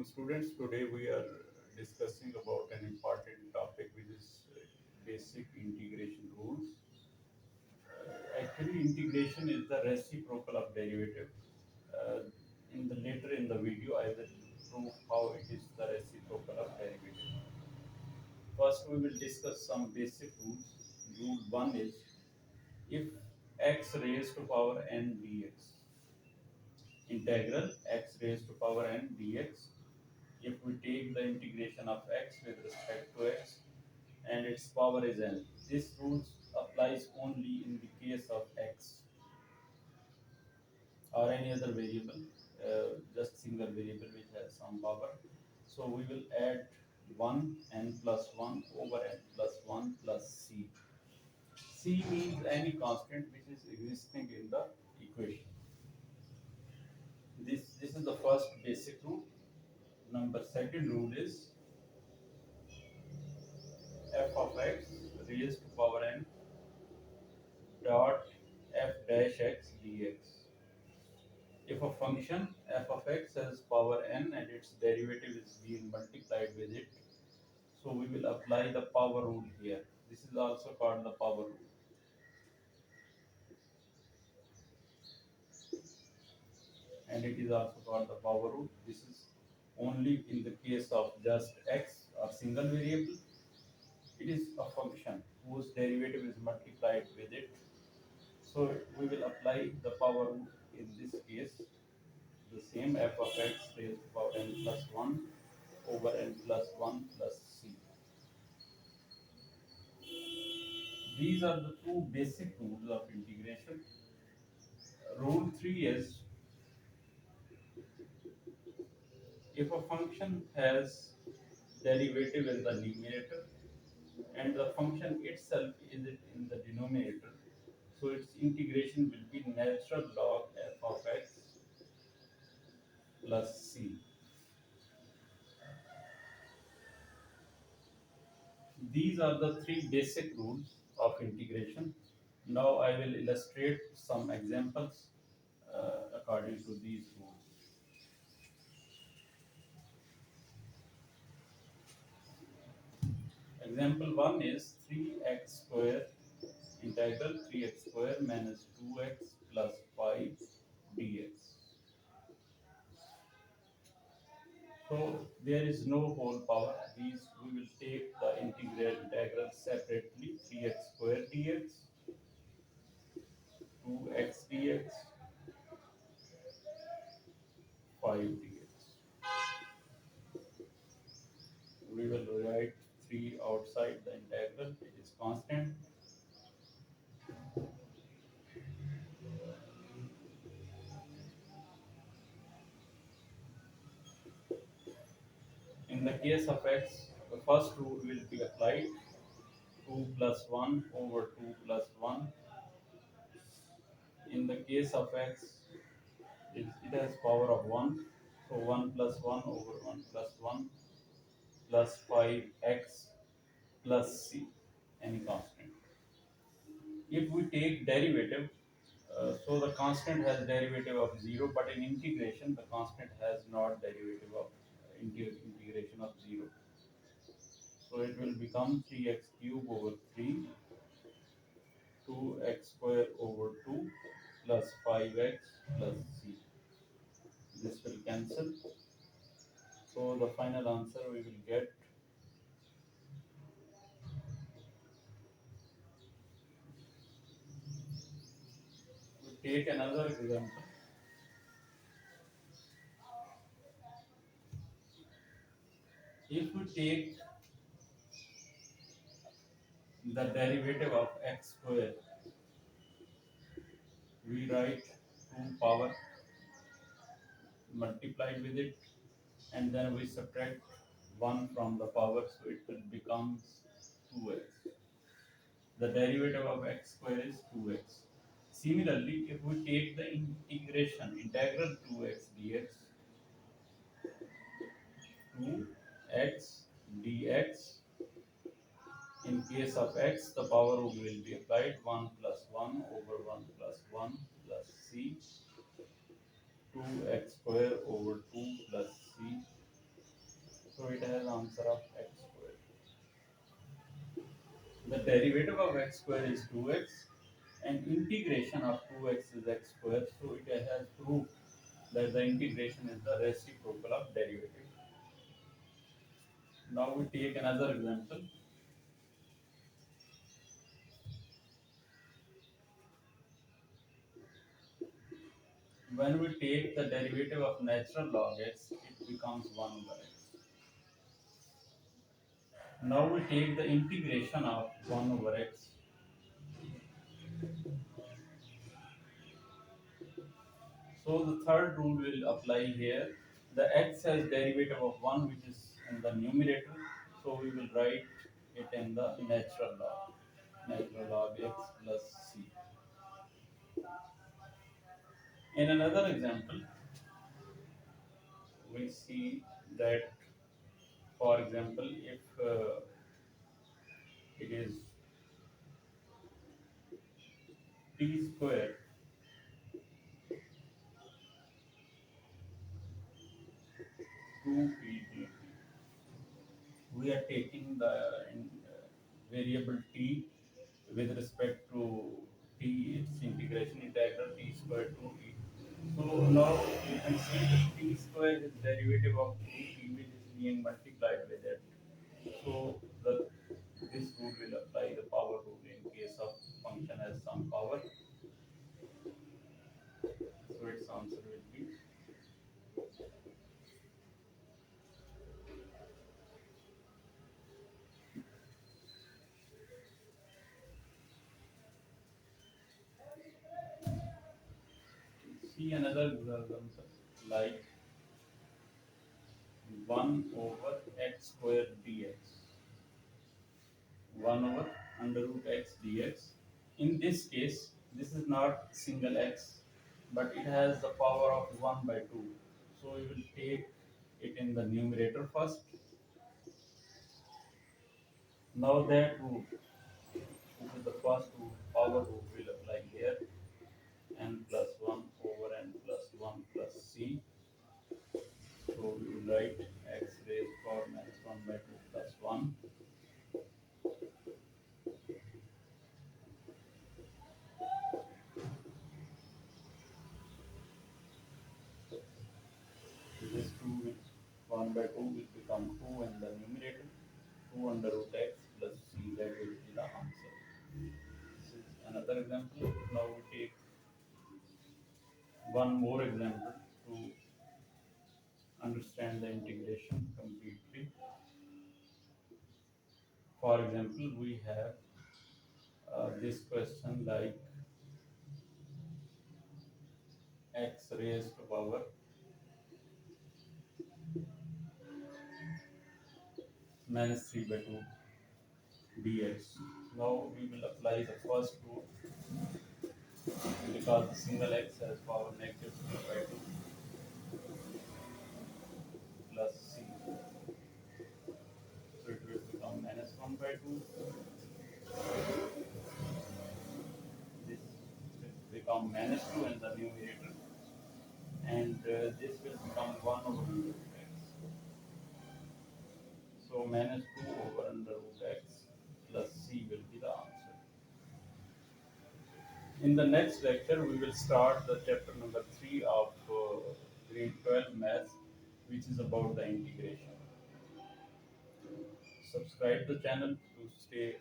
Assalamualaikum students. Today we are discussing about an important topic which is basic integration rules. Actually, integration is the reciprocal of derivative. Uh, in the video, I will prove how it is the reciprocal of derivative. First, we will discuss some basic rules. Rule one is if x raised to power n dx, integral x raised to power n dx. If we take the integration of x with respect to x and its power is n, this rule applies only in the case of x or any other variable, just single variable which has some power. So we will add 1 n plus 1 over n plus 1 plus c. C means any constant which is existing in the equation. This is the first basic rule. Number second rule is f of x raised to power n dot f dash x dx. If a function f of x has power n and its derivative is being multiplied with it, so we will apply the power rule here. This is also called the power rule. And it is also called the power rule. This is only in the case of just x or single variable. It is a function whose derivative is multiplied with it. So we will apply the power rule in this case. The same f of x raised to power n plus 1 over n plus 1 plus c. These are the two basic rules of integration. Rule 3 is if a function has derivative in the numerator and the function itself is in the denominator, so its integration will be natural log f of x plus c. These are the three basic rules of integration. Now I will illustrate some examples according to these rules. Example 1 is 3x square integral 3x square minus 2x plus 5 dx. So there is no whole power. These we will take the integral separately. 3x square dx, 2x dx, 5 dx. We will write 3 outside the integral. It is constant. In the case of x, the first rule will be applied. 2 plus 1 over 2 plus 1. In the case of x, it has power of 1. So 1 plus 1 over 1 plus 1 plus 5x plus c, any constant. If we take derivative, so the constant has derivative of 0, but in integration, the constant has not derivative of integration of 0. So it will become 3x cube over 3, 2x square over 2 plus 5x plus c. This will cancel. So the final answer we will get take another example. If we take the derivative of x square, we write 2 power multiplied with it and then we subtract 1 from the power, so it will become 2x. The derivative of x square is 2x. Similarly, if we take the integration integral 2x dx, 2x dx, in case of x, the power rule will be applied. 1 plus 1 over 1 plus 1 plus c, 2x square over 2 plus c answer of x squared. The derivative of x square is 2x, and integration of 2x is x square. So it has proved that the integration is the reciprocal of derivative. Now we take another example. When we take the derivative of natural log x, it becomes 1 over x. Now we take the integration of 1 over x. So the third rule will apply here. The x has derivative of 1, which is in the numerator. So we will write it in the natural log. Natural log x plus c. In another example, we see that, for example, if it is t square two p dt, we are taking the variable t with respect to t, its integration integral t square to t. So now you can see that t square is derivative of 2t, which is being multiplied with it. So this rule will apply, the power rule, in case of function has some power. So its answer will be, see another example, like 1 over x square dx. 1 over under root x dx. In this case, this is not single x, but it has the power of 1 by 2. So we will take it in the numerator first. Now that root, which is the first root, power root, will apply here. N plus 1 over n plus 1 plus c. So we will write x raised power minus 1 by 2 plus 1. This 2 will, 1 by 2 will become 2 in the numerator. 2 under root x plus c, that will be the answer. This is another example. Now we take one more example to understand the integration completely. For example, we have this question like x raised to power minus 3 by 2 dx. Now we will apply the first rule, because the single x has power negative 3 by 2 plus c. So it will become minus 1 by 2. This will become minus 2 in the numerator, and this will become 1 over root x. So minus 2 over under root x plus c will be the answer. In the next lecture, we will start the chapter number 3 of grade 12 math, which is about the integration. Subscribe the channel to stay